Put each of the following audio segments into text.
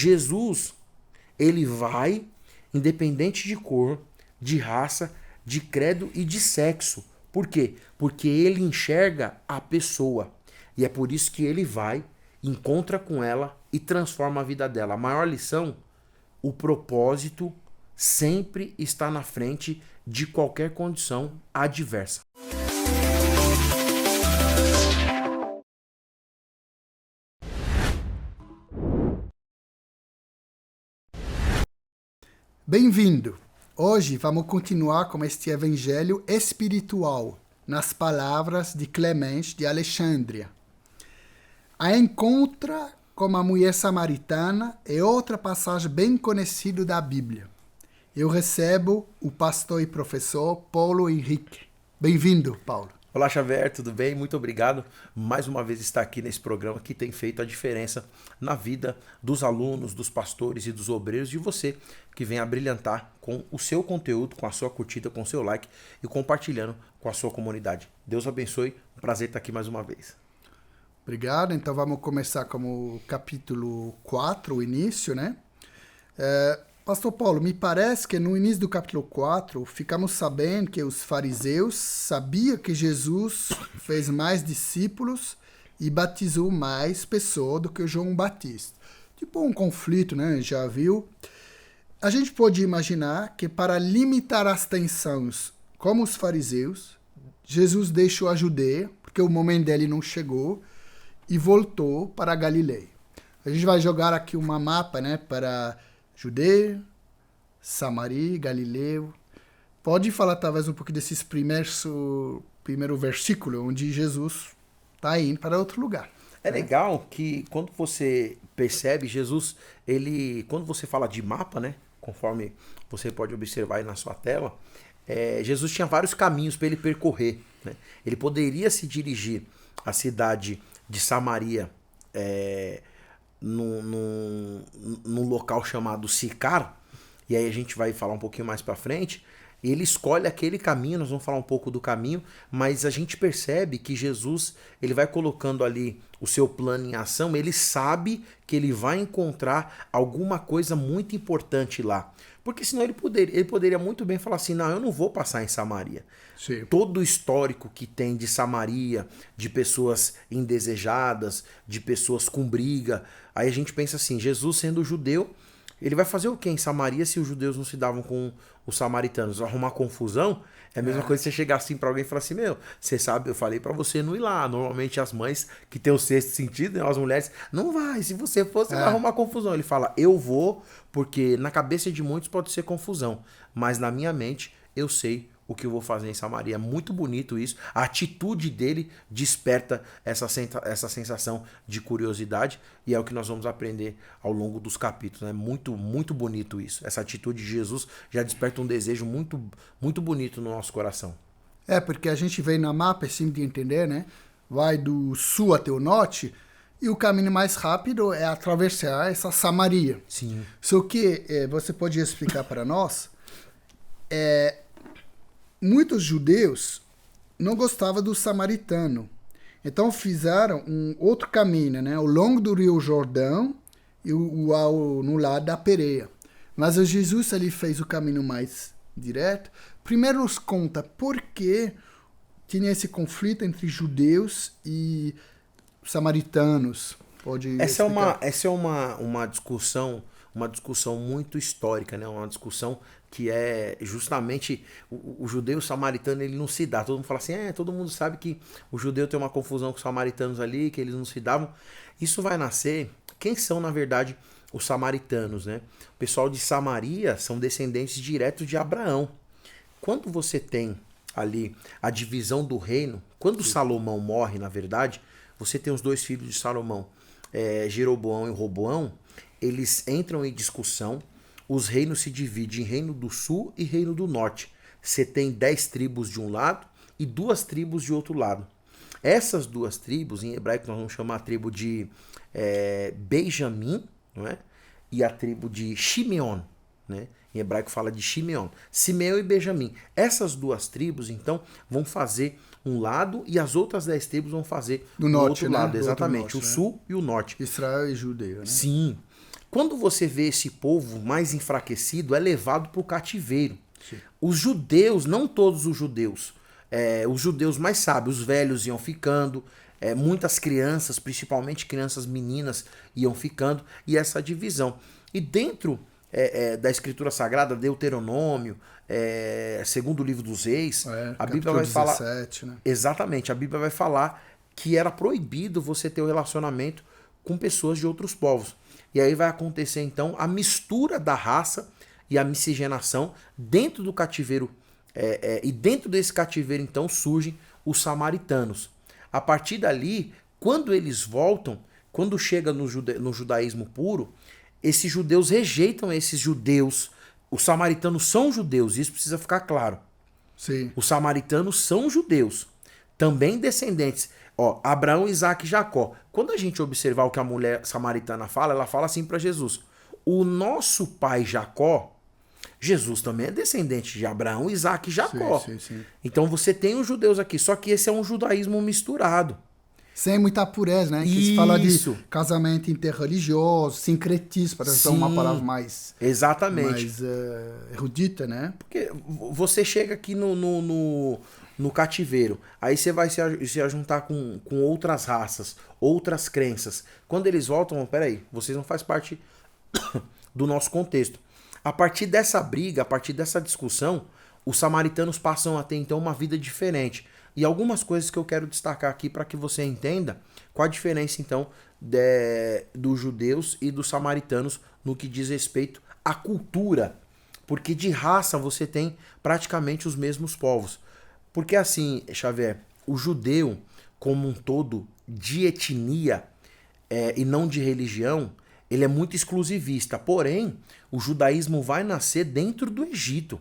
Jesus, ele vai, independente de cor, de raça, de credo e de sexo. Por quê? Porque ele enxerga a pessoa. E é por isso que ele vai, encontra com ela e transforma a vida dela. A maior lição, o propósito sempre está na frente de qualquer condição adversa. Bem-vindo! Hoje vamos continuar com este evangelho espiritual, nas palavras de Clemente de Alexandria. A encontra com a mulher samaritana é outra passagem bem conhecida da Bíblia. Eu recebo o pastor e professor Paulo Henrique. Bem-vindo, Paulo. Olá, Xavier, tudo bem? Muito obrigado mais uma vez estar aqui nesse programa que tem feito a diferença na vida dos alunos, dos pastores e dos obreiros, de você que vem a brilhantar com o seu conteúdo, com a sua curtida, com o seu like e compartilhando com a sua comunidade. Deus abençoe, um prazer estar aqui mais uma vez. Obrigado, então vamos começar com o capítulo 4, o início, né? Pastor Paulo, me parece que no início do capítulo 4, ficamos sabendo que os fariseus sabiam que Jesus fez mais discípulos e batizou mais pessoas do que João Batista. Tipo um conflito, né? Já viu? A gente pode imaginar que para limitar as tensões como os fariseus, Jesus deixou a Judeia, porque o momento dele não chegou, e voltou para a Galileia. A gente vai jogar aqui uma mapa, né, para Judeia, Samaria, Galileu. Pode falar talvez um pouco desses primeiro versículo, onde Jesus está indo para outro lugar. É legal que quando você percebe, Jesus, quando você fala de mapa, né, conforme você pode observar aí na sua tela, Jesus tinha vários caminhos para ele percorrer, né? Ele poderia se dirigir à cidade de Samaria, num local chamado Sicar, e aí a gente vai falar um pouquinho mais para frente. Ele escolhe aquele caminho, nós vamos falar um pouco do caminho, mas a gente percebe que Jesus, ele vai colocando ali o seu plano em ação, ele sabe que ele vai encontrar alguma coisa muito importante lá. Porque senão ele poderia muito bem falar assim, não, eu não vou passar em Samaria. Sim. Todo o histórico que tem de Samaria, de pessoas indesejadas, de pessoas com briga, aí a gente pensa assim, Jesus sendo judeu, ele vai fazer o quê em Samaria se os judeus não se davam com os samaritanos? Arrumar confusão? É a mesma coisa você chegar assim pra alguém e falar assim, você sabe, eu falei pra você não ir lá. Normalmente as mães que têm o sexto sentido, né, as mulheres, não vai, se você for, você vai arrumar confusão. Ele fala, eu vou, porque na cabeça de muitos pode ser confusão, mas na minha mente eu sei o que eu vou fazer em Samaria. É muito bonito isso. A atitude dele desperta essa sensação de curiosidade e é o que nós vamos aprender ao longo dos capítulos. É muito, muito bonito isso. Essa atitude de Jesus já desperta um desejo muito, muito bonito no nosso coração. Porque a gente vem na mapa, é simples de entender, né? Vai do sul até o norte e o caminho mais rápido é atravessar essa Samaria. Sim. Só que você pode explicar para nós... Muitos judeus não gostavam do samaritano. Então fizeram um outro caminho, né? Ao longo do Rio Jordão e no lado da Pereia. Mas o Jesus ele fez o caminho mais direto. Primeiro nos conta por que tinha esse conflito entre judeus e samaritanos. Pode Essa explicar? é uma discussão muito histórica, né? Uma discussão que é justamente o judeu samaritano, ele não se dá. Todo mundo fala assim, todo mundo sabe que o judeu tem uma confusão com os samaritanos ali, que eles não se davam. Isso vai nascer, quem são na verdade os samaritanos, né? O pessoal de Samaria são descendentes diretos de Abraão. Quando você tem ali a divisão do reino, quando Salomão morre, na verdade, você tem os dois filhos de Salomão, Jeroboão e Roboão, eles entram em discussão. Os reinos se dividem em reino do sul e reino do norte. Você tem 10 tribos de um lado e 2 tribos de outro lado. Essas 2 tribos, em hebraico nós vamos chamar a tribo de Benjamim, não é? E a tribo de Shimeon, né? Em hebraico fala de Shimeon. Simeão e Benjamim. Essas 2 tribos, então, vão fazer um lado e as outras 10 tribos vão fazer do do norte, outro né? lado. Do Exatamente, outro norte, o sul e o norte. Israel e Judeia, né? Sim. Quando você vê esse povo mais enfraquecido, é levado para o cativeiro. Sim. Os judeus, não todos os judeus mais sábios, os velhos iam ficando, muitas crianças, principalmente crianças meninas, iam ficando, e essa divisão. E dentro da Escritura Sagrada, Deuteronômio, segundo o livro dos Reis, a Bíblia vai 17, falar... né? Exatamente, a Bíblia vai falar que era proibido você ter o relacionamento com pessoas de outros povos. E aí vai acontecer, então, a mistura da raça e a miscigenação dentro do cativeiro. E dentro desse cativeiro, então, surgem os samaritanos. A partir dali, quando eles voltam, quando chega no judaísmo puro, esses judeus rejeitam esses judeus. Os samaritanos são judeus, isso precisa ficar claro. Sim. Os samaritanos são judeus, também descendentes. Ó, Abraão, Isaac e Jacó. Quando a gente observar o que a mulher samaritana fala, ela fala assim para Jesus: o nosso pai Jacó, Jesus também é descendente de Abraão, Isaac e Jacó. Sim. Então você tem os judeus aqui, só que esse é um judaísmo misturado. Sem muita pureza, né? Que se fala de casamento interreligioso, sincretismo, para usar uma palavra mais... Exatamente. Mais erudita, né? Porque você chega aqui no cativeiro, aí você vai se ajuntar com outras raças, outras crenças. Quando eles voltam, peraí, vocês não fazem parte do nosso contexto. A partir dessa briga, a partir dessa discussão, os samaritanos passam a ter então uma vida diferente. E algumas coisas que eu quero destacar aqui para que você entenda qual a diferença então dos judeus e dos samaritanos no que diz respeito à cultura. Porque de raça você tem praticamente os mesmos povos. Porque assim, Xavier, o judeu como um todo, de etnia e não de religião, ele é muito exclusivista. Porém, o judaísmo vai nascer dentro do Egito.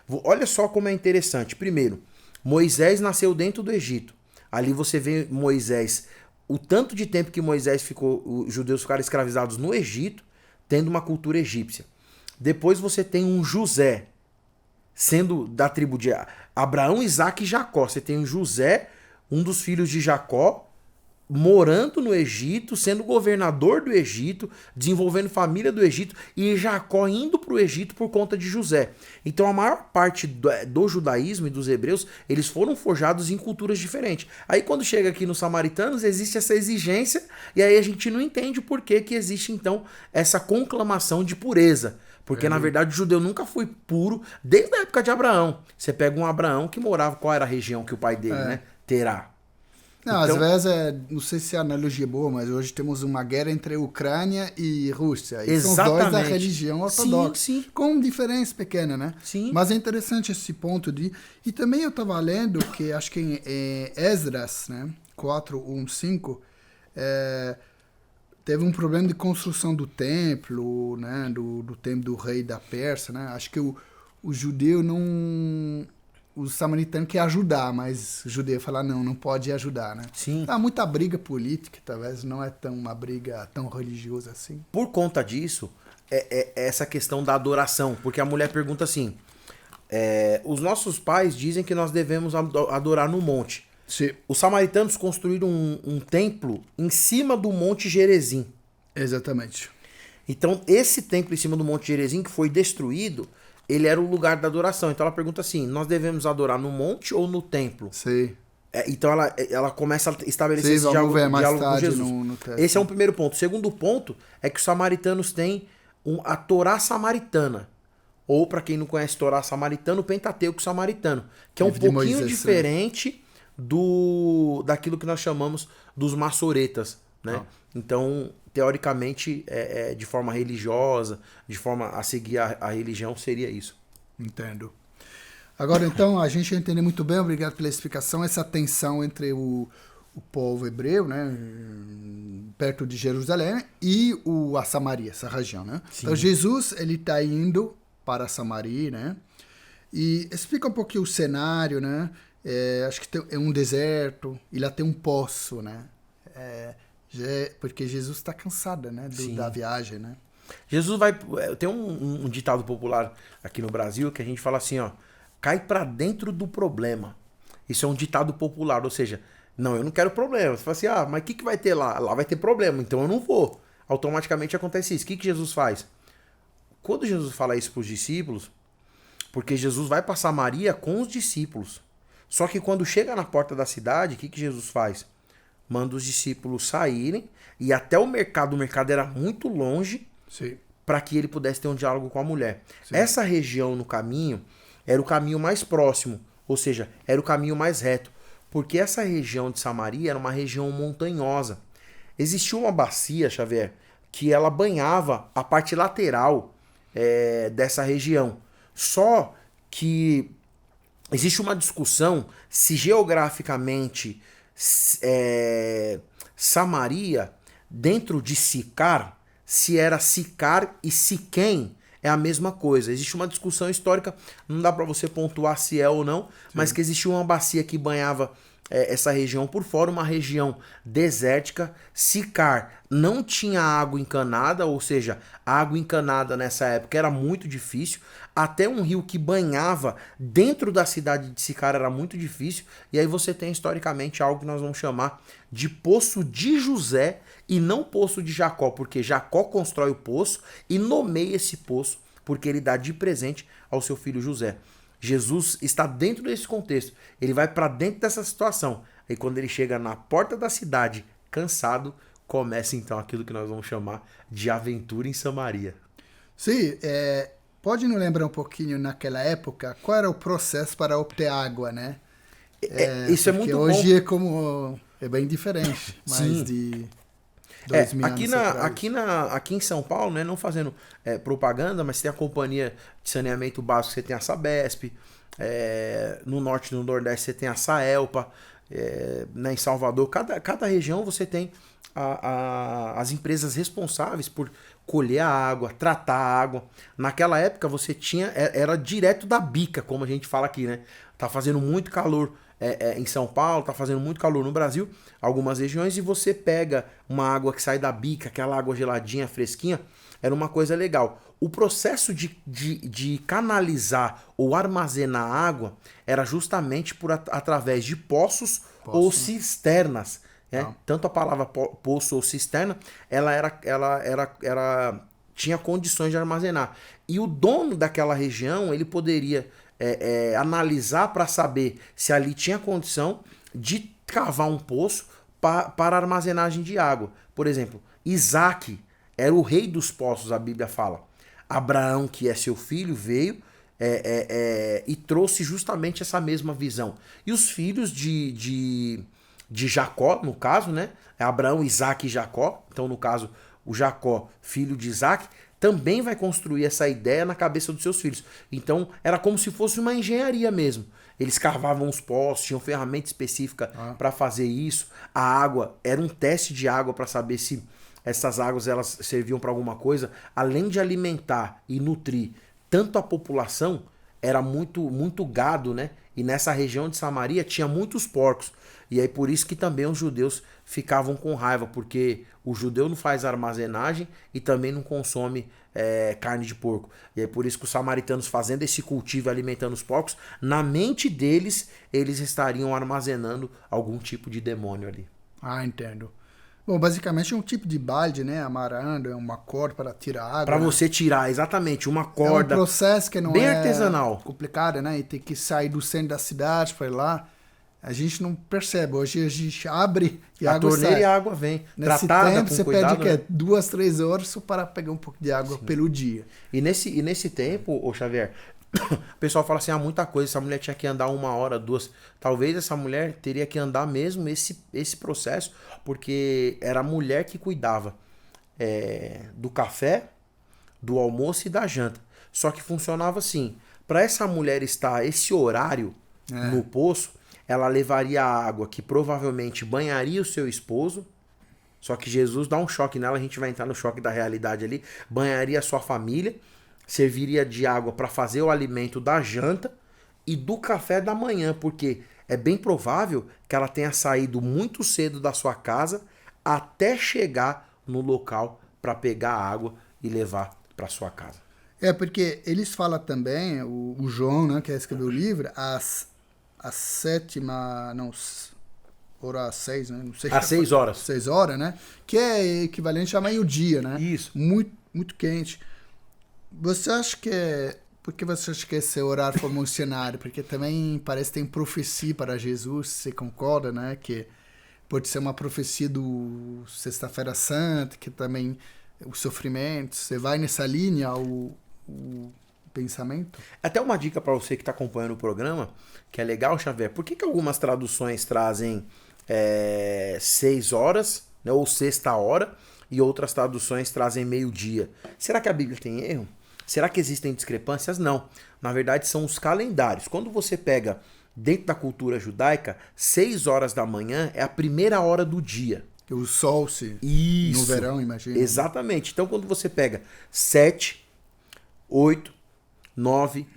Olha só como é interessante. Primeiro, Moisés nasceu dentro do Egito. Ali você vê Moisés, o tanto de tempo que Moisés ficou, os judeus ficaram escravizados no Egito, tendo uma cultura egípcia. Depois você tem um José, sendo da tribo de Abraão, Isaac e Jacó. Você tem um José, um dos filhos de Jacó, morando no Egito, sendo governador do Egito, desenvolvendo família do Egito, e Jacó indo para o Egito por conta de José. Então a maior parte do judaísmo e dos hebreus, eles foram forjados em culturas diferentes. Aí quando chega aqui nos samaritanos, existe essa exigência, e aí a gente não entende o porquê que existe então essa conclamação de pureza. Porque na verdade o judeu nunca foi puro desde a época de Abraão. Você pega um Abraão que morava, qual era a região que o pai dele, né? Terá. Não, Então, às vezes, não sei se a analogia é boa, mas hoje temos uma guerra entre Ucrânia e Rússia. E são os dois da religião ortodoxa. Sim. Com diferença pequena, né? Sim. Mas é interessante esse ponto de... E também eu estava lendo que, acho que em Esdras, né? 4:1-5, teve um problema de construção do templo, né? Do templo do rei da Pérsia, né? Acho que o judeu não... Os samaritanos querem ajudar, mas o judeu fala, não pode ajudar, né? Sim. Há muita briga política, talvez não é uma briga tão religiosa assim. Por conta disso, é essa questão da adoração. Porque a mulher pergunta assim, os nossos pais dizem que nós devemos adorar no monte. Sim. Os samaritanos construíram um templo em cima do Monte Gerizim. Exatamente. Então, esse templo em cima do Monte Gerizim, que foi destruído, ele era o lugar da adoração. Então ela pergunta assim, nós devemos adorar no monte ou no templo? Sim. Então ela começa a estabelecer esse diálogo com Jesus. No texto. Esse é um primeiro ponto. O segundo ponto é que os samaritanos têm a Torá samaritana. Ou, para quem não conhece Torá samaritana, o Pentateuco samaritano. Que é um pouquinho Moisés, diferente daquilo que nós chamamos dos massoretas. Né? Então, teoricamente, de forma religiosa, de forma a seguir a religião, seria isso. Entendo. Agora, então, a gente entendeu muito bem, obrigado pela explicação, essa tensão entre o povo hebreu, né, perto de Jerusalém, e a Samaria, essa região, né? Sim. Então, Jesus, ele está indo para a Samaria, né? E explica um pouquinho o cenário, né? Acho que é um deserto, e lá tem um poço, né? Porque Jesus está cansado, né, da viagem, né? Jesus tem um ditado popular aqui no Brasil que a gente fala assim, ó, cai pra dentro do problema. Isso é um ditado popular, ou seja, não, eu não quero problema. Você fala assim, mas o que vai ter lá? Lá vai ter problema, então eu não vou. automaticamente acontece isso. O que Jesus faz? Quando Jesus fala isso para os discípulos, porque Jesus vai para Samaria com os discípulos. Só que quando chega na porta da cidade, o que Jesus faz? Manda os discípulos saírem e até o mercado era muito longe para que ele pudesse ter um diálogo com a mulher. Sim. Essa região no caminho era o caminho mais próximo, ou seja, era o caminho mais reto, porque essa região de Samaria era uma região montanhosa. Existia uma bacia, Xavier, que ela banhava a parte lateral dessa região. Só que existe uma discussão se geograficamente Samaria, dentro de Sicar, se era Sicar e Siquém é a mesma coisa. Existe uma discussão histórica, não dá para você pontuar se é ou não, sim, mas que existia uma bacia que banhava essa região por fora, uma região desértica. Sicar não tinha água encanada, ou seja, a água encanada nessa época era muito difícil. Até um rio que banhava dentro da cidade de Sicar era muito difícil. E aí você tem historicamente algo que nós vamos chamar de Poço de José e não Poço de Jacó, porque Jacó constrói o poço e nomeia esse poço porque ele dá de presente ao seu filho José. Jesus está dentro desse contexto, ele vai para dentro dessa situação. E quando ele chega na porta da cidade, cansado, começa então aquilo que nós vamos chamar de aventura em Samaria. Sim, pode nos lembrar um pouquinho naquela época, qual era o processo para obter água, né? Isso é muito bom. Hoje é bem diferente, mais de 2000 anos atrás. Aqui em São Paulo, né, não fazendo propaganda, mas tem a companhia de saneamento básico, você tem a Sabesp, no norte e no nordeste você tem a Saelpa, em Salvador, cada região você tem as empresas responsáveis por colher a água, tratar a água. Naquela época você era direto da bica, como a gente fala aqui, né? Tá fazendo muito calor em São Paulo, tá fazendo muito calor no Brasil, algumas regiões, e você pega uma água que sai da bica, aquela água geladinha, fresquinha, era uma coisa legal. O processo de canalizar ou armazenar água era justamente através de poços ou cisternas. Tanto a palavra poço ou cisterna, ela tinha condições de armazenar. E o dono daquela região, ele poderia analisar para saber se ali tinha condição de cavar um poço para armazenagem de água. Por exemplo, Isaac era o rei dos poços, a Bíblia fala. Abraão, que é seu filho, veio e trouxe justamente essa mesma visão. E os filhos de Jacó, no caso, né? Abraão, Isaac e Jacó. Então, no caso, o Jacó, filho de Isaac, também vai construir essa ideia na cabeça dos seus filhos. Então, era como se fosse uma engenharia mesmo. Eles cavavam os poços, tinham ferramenta específica para fazer isso. A água, era um teste de água para saber se essas águas elas serviam para alguma coisa. Além de alimentar e nutrir tanto a população, era muito gado, né? E nessa região de Samaria tinha muitos porcos. E aí por isso que também os judeus ficavam com raiva, porque o judeu não faz armazenagem e também não consome carne de porco. E aí por isso que os samaritanos, fazendo esse cultivo e alimentando os porcos, na mente deles, eles estariam armazenando algum tipo de demônio ali. Entendo. Bom, basicamente é um tipo de balde, né? Amarrando, é uma corda para tirar água. Para você tirar, exatamente, uma corda. É um processo que não bem artesanal. Complicado, né? E tem que sair do centro da cidade para ir lá. A gente não percebe. Hoje a gente abre e a água torneira sai. E a água vem. Nesse tratada tempo com você cuidado, perde né? 2, 3 horas só para pegar um pouco de água pelo dia. E nesse tempo, ô Xavier, o pessoal fala assim, muita coisa, essa mulher tinha que andar 1 hora, 2. Talvez essa mulher teria que andar mesmo esse processo, porque era a mulher que cuidava do café, do almoço e da janta. Só que funcionava assim, para essa mulher estar esse horário no poço, ela levaria a água que provavelmente banharia o seu esposo, só que Jesus dá um choque nela, a gente vai entrar no choque da realidade ali, banharia a sua família, serviria de água para fazer o alimento da janta e do café da manhã, porque é bem provável que ela tenha saído muito cedo da sua casa até chegar no local para pegar a água e levar para sua casa. Porque eles falam também, o João, né, que escreveu o livro, hora 6, né? Não sei. Às 6 horas. 6 horas, né? Que é equivalente a meio-dia, né? Isso. Muito, muito quente. Você acha que por que você acha que esse horário foi mencionado? Porque também parece que tem profecia para Jesus, você concorda, né? Que pode ser uma profecia do Sexta-feira Santa, que também o sofrimento. Você vai nessa linha, o pensamento? Até uma dica para você que está acompanhando o programa, que é legal, Xavier. Por que algumas traduções trazem 6 horas, né, ou sexta hora, e outras traduções trazem meio-dia? Será que a Bíblia tem erro? Será que existem discrepâncias? Não. Na verdade, são os calendários. Quando você pega dentro da cultura judaica, 6 horas da manhã é a primeira hora do dia. O sol se Isso. no verão, imagina. Exatamente. Então, quando você pega 7, 8, 9,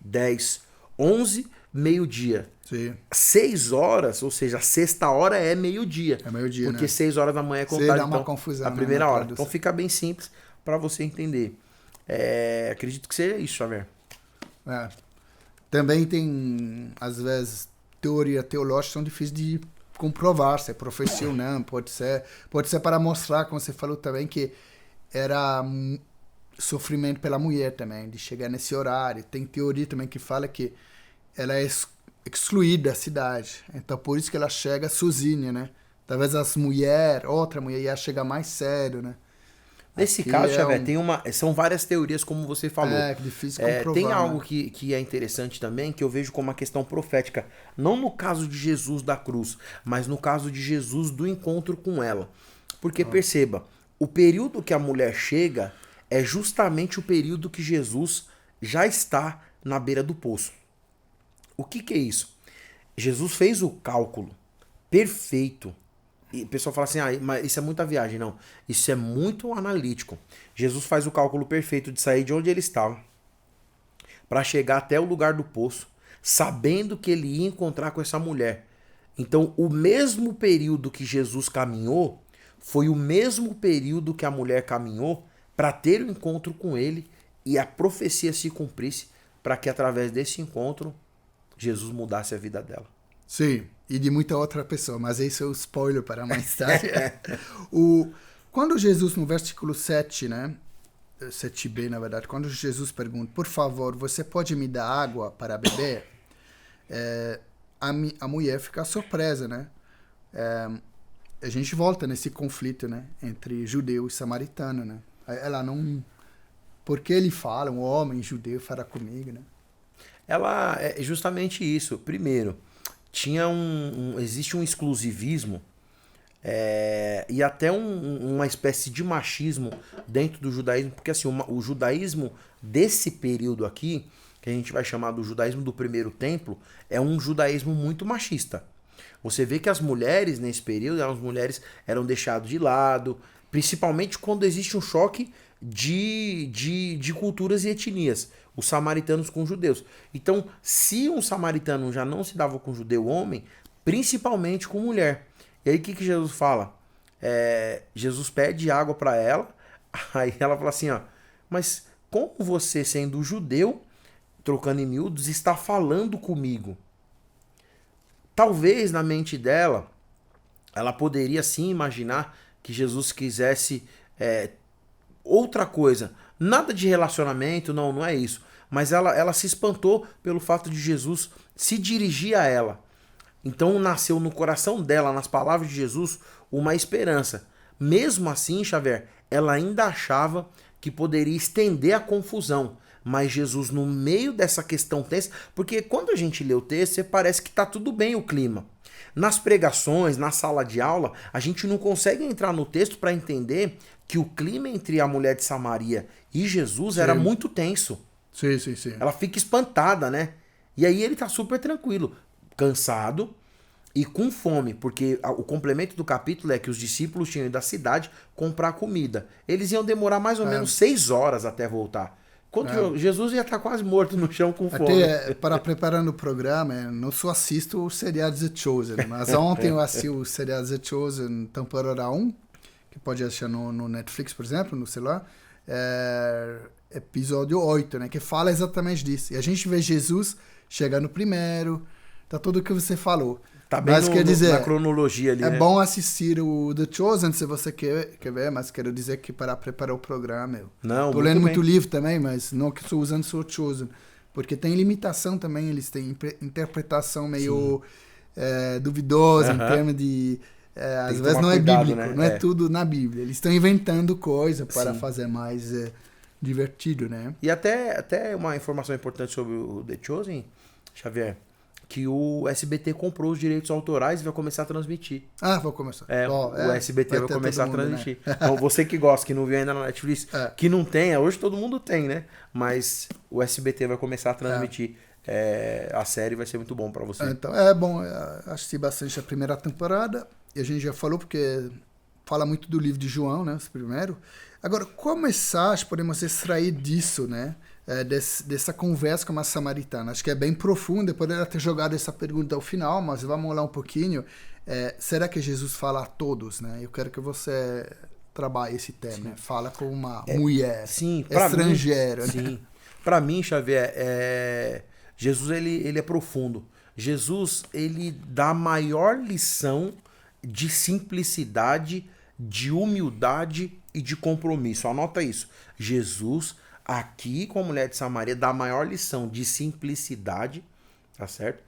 10, 11, meio-dia. Sim. 6 horas, ou seja, a sexta hora é meio-dia. É meio-dia, porque né? 6 horas da manhã é contada, dá uma então, confusão, a primeira né, na hora. tradução. Então fica bem simples para você entender. Acredito que seja isso, Xavier. É. Também tem, às vezes, teoria teológica são difíceis de comprovar se é profecia ou não. Pode ser para mostrar, como você falou também, que era sofrimento pela mulher também, de chegar nesse horário. Tem teoria também que fala que ela é excluída da cidade. Então, por isso que ela chega sozinha, né? Talvez outra mulher ia chegar mais cedo, né? Nesse Aqui caso, é Xavier, são várias teorias, como você falou. que difícil comprovar. Tem algo né? que é interessante também, que eu vejo como uma questão profética. Não no caso de Jesus da cruz, mas no caso de Jesus do encontro com ela. Porque perceba, o período que a mulher chega é justamente o período que Jesus já está na beira do poço. O que é isso? Jesus fez o cálculo perfeito. E o pessoal fala assim, mas isso é muita viagem. Não, isso é muito analítico. Jesus faz o cálculo perfeito de sair de onde ele estava para chegar até o lugar do poço, sabendo que ele ia encontrar com essa mulher. Então, o mesmo período que Jesus caminhou foi o mesmo período que a mulher caminhou para ter o encontro com ele e a profecia se cumprisse para que através desse encontro Jesus mudasse a vida dela. Sim, e de muita outra pessoa, mas esse é o spoiler para mais tarde. Quando Jesus, no versículo 7, né, 7b, na verdade, quando Jesus pergunta, por favor, você pode me dar água para beber? A mulher fica surpresa, né? A gente volta nesse conflito, né, entre judeu e samaritano, né? Ela não... Por que ele fala, um homem judeu fala comigo, né? Ela é justamente isso. Primeiro, existe um exclusivismo e até uma espécie de machismo dentro do judaísmo, porque assim, o judaísmo desse período aqui, que a gente vai chamar do judaísmo do primeiro templo, é um judaísmo muito machista. Você vê que as mulheres nesse período, as mulheres eram deixadas de lado, principalmente quando existe um choque de culturas e etnias, os samaritanos com os judeus. Então, se um samaritano já não se dava com judeu homem, principalmente com mulher. E aí o que Jesus fala? Jesus pede água para ela, aí ela fala assim, mas como você, sendo judeu, trocando em miúdos, está falando comigo? Talvez na mente dela, ela poderia sim imaginar que Jesus quisesse outra coisa. Nada de relacionamento, não é isso. Mas ela se espantou pelo fato de Jesus se dirigir a ela. Então nasceu no coração dela, nas palavras de Jesus, uma esperança. Mesmo assim, Xavier, ela ainda achava que poderia estender a confusão. Mas Jesus, no meio dessa questão tensa, porque quando a gente lê o texto, parece que está tudo bem o clima. Nas pregações, na sala de aula, a gente não consegue entrar no texto para entender que o clima entre a mulher de Samaria e Jesus era muito tenso. Sim. Ela fica espantada, né? E aí ele tá super tranquilo, cansado e com fome, porque o complemento do capítulo é que os discípulos tinham ido da cidade comprar comida. Eles iam demorar mais ou menos 6 horas até voltar. Quando Jesus ia estar quase morto no chão com fome. Até para preparando o programa, não só assisto o seriado The Chosen, mas ontem eu assisti o seriado The Chosen, temporada 1, que pode assistir no Netflix, por exemplo, no celular. Episódio 8, né, que fala exatamente disso. E a gente vê Jesus chegando primeiro, tá tudo o que você falou. Tá bem Mas quer dizer, na cronologia ali, é né? bom assistir o The Chosen se você quer ver, mas quero dizer que para preparar o programa, eu Não, tô muito lendo bem. muito livro também, mas não que estou usando só o Chosen, porque tem limitação também, eles têm interpretação meio duvidosa em Aham. termos de às que vezes tomar não é cuidado, bíblico, né? não é É. tudo na Bíblia. Eles estão inventando coisa para Sim. fazer mais divertido, né? E até uma informação importante sobre o The Chosen, Xavier, que o SBT comprou os direitos autorais e vai começar a transmitir. Ah, vou começar. O SBT vai ter começar a todo mundo, né? transmitir. Então, você que gosta, que não viu ainda na Netflix, É. que não tenha, hoje todo mundo tem, né? Mas o SBT vai começar a transmitir a série, vai ser muito bom pra você. Então, é bom, assisti bastante a primeira temporada, e a gente já falou, porque fala muito do livro de João, né, esse primeiro. Agora, qual mensagem podemos extrair disso, né, dessa conversa com a samaritana? Acho que é bem profunda, poderia ter jogado essa pergunta ao final, mas vamos lá um pouquinho. Será que Jesus fala a todos, né? Eu quero que você trabalhe esse tema, né? Fala com uma mulher estrangeira. Sim, né? sim. Pra mim, Xavier, Jesus ele é profundo. Jesus ele dá a maior lição de simplicidade, de humildade e de compromisso. Anota isso. Jesus, aqui com a mulher de Samaria, dá a maior lição de simplicidade, tá certo?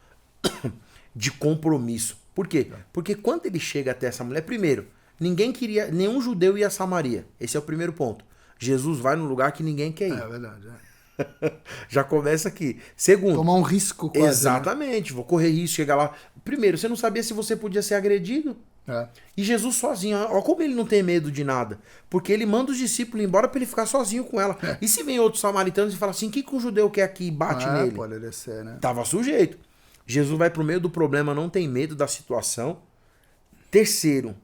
De compromisso. Por quê? Porque quando ele chega até essa mulher, primeiro, nenhum judeu ia a Samaria. Esse é o primeiro ponto. Jesus vai num lugar que ninguém quer ir. É verdade. Já começa aqui. Segundo, Tomar um risco quase. exatamente, vou correr risco, chegar lá. Primeiro, você não sabia se você podia ser agredido. Né? E Jesus sozinho, olha como ele não tem medo de nada. Porque ele manda os discípulos embora para ele ficar sozinho com ela. E se vem outros samaritanos e fala assim, o que um judeu quer aqui e bate nele? Pode descer, né? Tava sujeito. Jesus vai pro meio do problema, não tem medo da situação. Terceiro,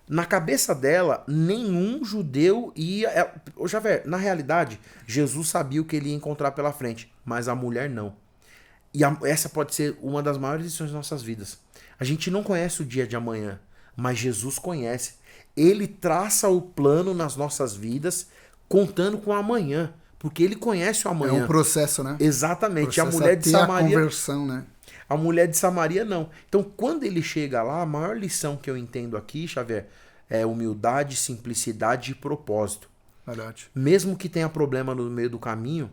na cabeça dela, nenhum judeu ia... Ô, Javé, na realidade, Jesus sabia o que ele ia encontrar pela frente, mas a mulher não. E essa pode ser uma das maiores lições das nossas vidas. A gente não conhece o dia de amanhã, mas Jesus conhece. Ele traça o plano nas nossas vidas, contando com o amanhã, porque ele conhece o amanhã. É um processo, né? Exatamente. Processo A mulher de Samaria... a conversão, né? A mulher de Samaria não. Então, quando ele chega lá, a maior lição que eu entendo aqui, Xavier, é humildade, simplicidade e propósito. Verdade. Mesmo que tenha problema no meio do caminho,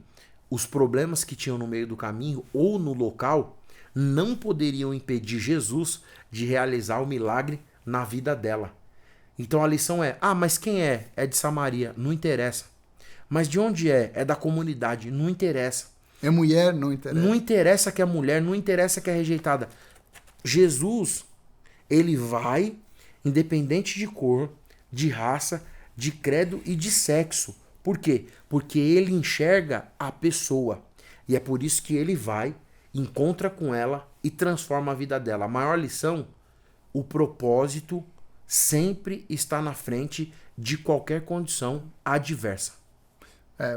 os problemas que tinham no meio do caminho ou no local não poderiam impedir Jesus de realizar o milagre na vida dela. Então a lição é, mas quem é? É de Samaria, não interessa. Mas de onde é? É da comunidade, não interessa. É mulher, não interessa. Não interessa que é mulher, não interessa que é rejeitada. Jesus, ele vai, independente de cor, de raça, de credo e de sexo. Por quê? Porque ele enxerga a pessoa. E é por isso que ele vai, encontra com ela e transforma a vida dela. A maior lição, o propósito sempre está na frente de qualquer condição adversa.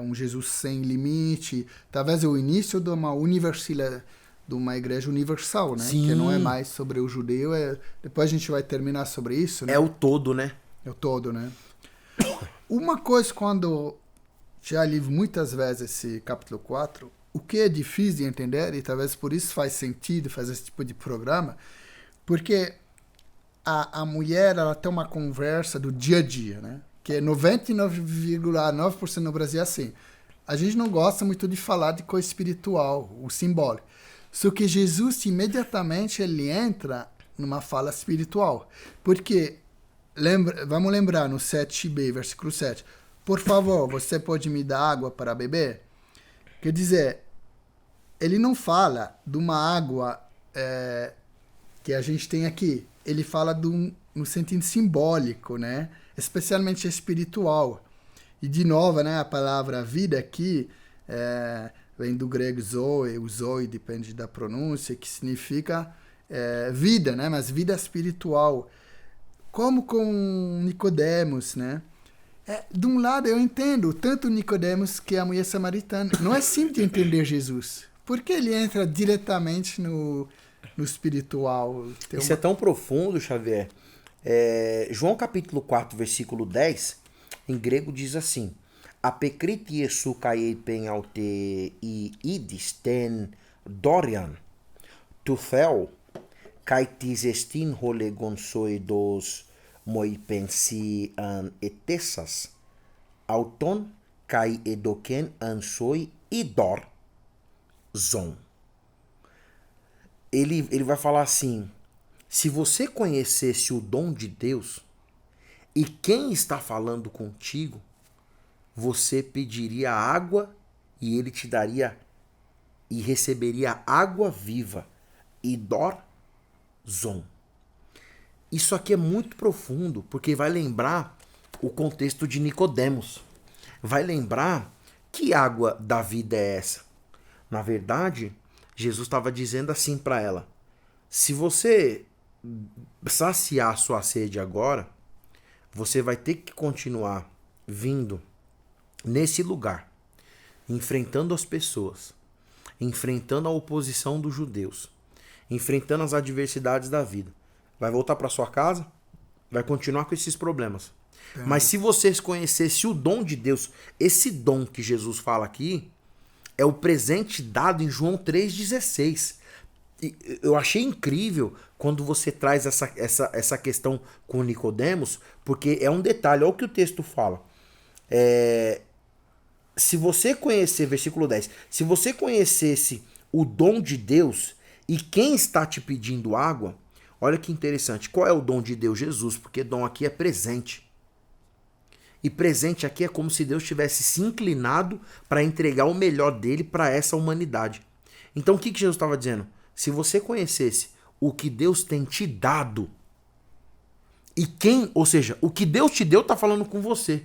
Um Jesus sem limite. Talvez é o início de uma universidade, de uma igreja universal, né? Sim. Que não é mais sobre o judeu. Depois a gente vai terminar sobre isso, né? É o todo, né? É o todo, né? Uma coisa, quando já li muitas vezes esse capítulo 4, o que é difícil de entender, e talvez por isso faz sentido fazer esse tipo de programa, porque a mulher, ela tem uma conversa do dia a dia, né? Que é 99,9% no Brasil é assim. A gente não gosta muito de falar de coisa espiritual, o simbólico. Só que Jesus, imediatamente, ele entra numa fala espiritual. Porque, vamos lembrar no 7b, versículo 7. Por favor, você pode me dar água para beber? Quer dizer, ele não fala de uma água que a gente tem aqui. Ele fala no sentido simbólico, né? Especialmente espiritual. E de novo, né, a palavra vida aqui vem do grego zoe, o zoe depende da pronúncia, que significa vida, né, mas vida espiritual. Como com Nicodemos, né? De um lado eu entendo tanto Nicodemos que a mulher samaritana. Não é simples de entender Jesus, porque ele entra diretamente no espiritual. Isso é tão profundo, Xavier. João capítulo 4, versículo 10, em grego diz assim: Apekriti Jesu kai pen aute I idis ten dorian. tu theo, kai tis estin holegon soidos moi pensi an etessas, auton kai edoken an soi idor zon. Ele vai falar assim, se você conhecesse o dom de Deus e quem está falando contigo, você pediria água e ele te daria e receberia água viva. Idor zon. Isso aqui é muito profundo, porque vai lembrar o contexto de Nicodemos. Vai lembrar que água da vida é essa. Na verdade, Jesus estava dizendo assim para ela, se você saciar sua sede agora, você vai ter que continuar vindo nesse lugar, enfrentando as pessoas, enfrentando a oposição dos judeus, enfrentando as adversidades da vida. Vai voltar para sua casa, vai continuar com esses problemas. Mas se vocês conhecessem o dom de Deus, esse dom que Jesus fala aqui, é o presente dado em João 3,16. Eu achei incrível quando você traz essa questão com Nicodemos, porque é um detalhe, olha o que o texto fala. Se você conhecer, versículo 10, se você conhecesse o dom de Deus e quem está te pedindo água, olha que interessante, qual é o dom de Deus? Jesus, porque dom aqui é presente. E presente aqui é como se Deus tivesse se inclinado para entregar o melhor dele para essa humanidade. Então o que Jesus estava dizendo? Se você conhecesse o que Deus tem te dado, e quem, ou seja, o que Deus te deu está falando com você,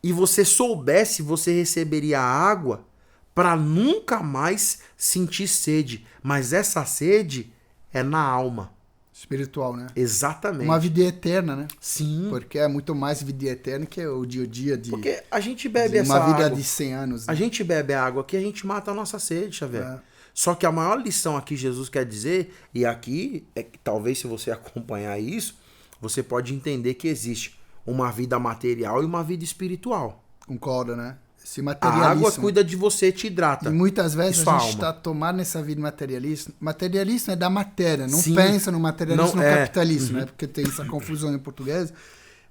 e você soubesse, você receberia água para nunca mais sentir sede. Mas essa sede é na alma. Espiritual, né? Exatamente. Uma vida eterna, né? Sim. Porque é muito mais vida eterna que o dia a dia de... Porque a gente bebe essa uma vida água. de 100 anos. Né? A gente bebe a água aqui, a gente mata a nossa sede, Xavier. Só que a maior lição aqui Jesus quer dizer, e aqui, é que talvez se você acompanhar isso, você pode entender que existe uma vida material e uma vida espiritual. Concordo, né? Esse A materialismo. água cuida de você, te hidrata. E muitas vezes Isso a gente está tomando nessa vida materialista. Materialismo é da matéria, não pensa no materialismo, no capitalismo, né? Porque tem essa confusão em português.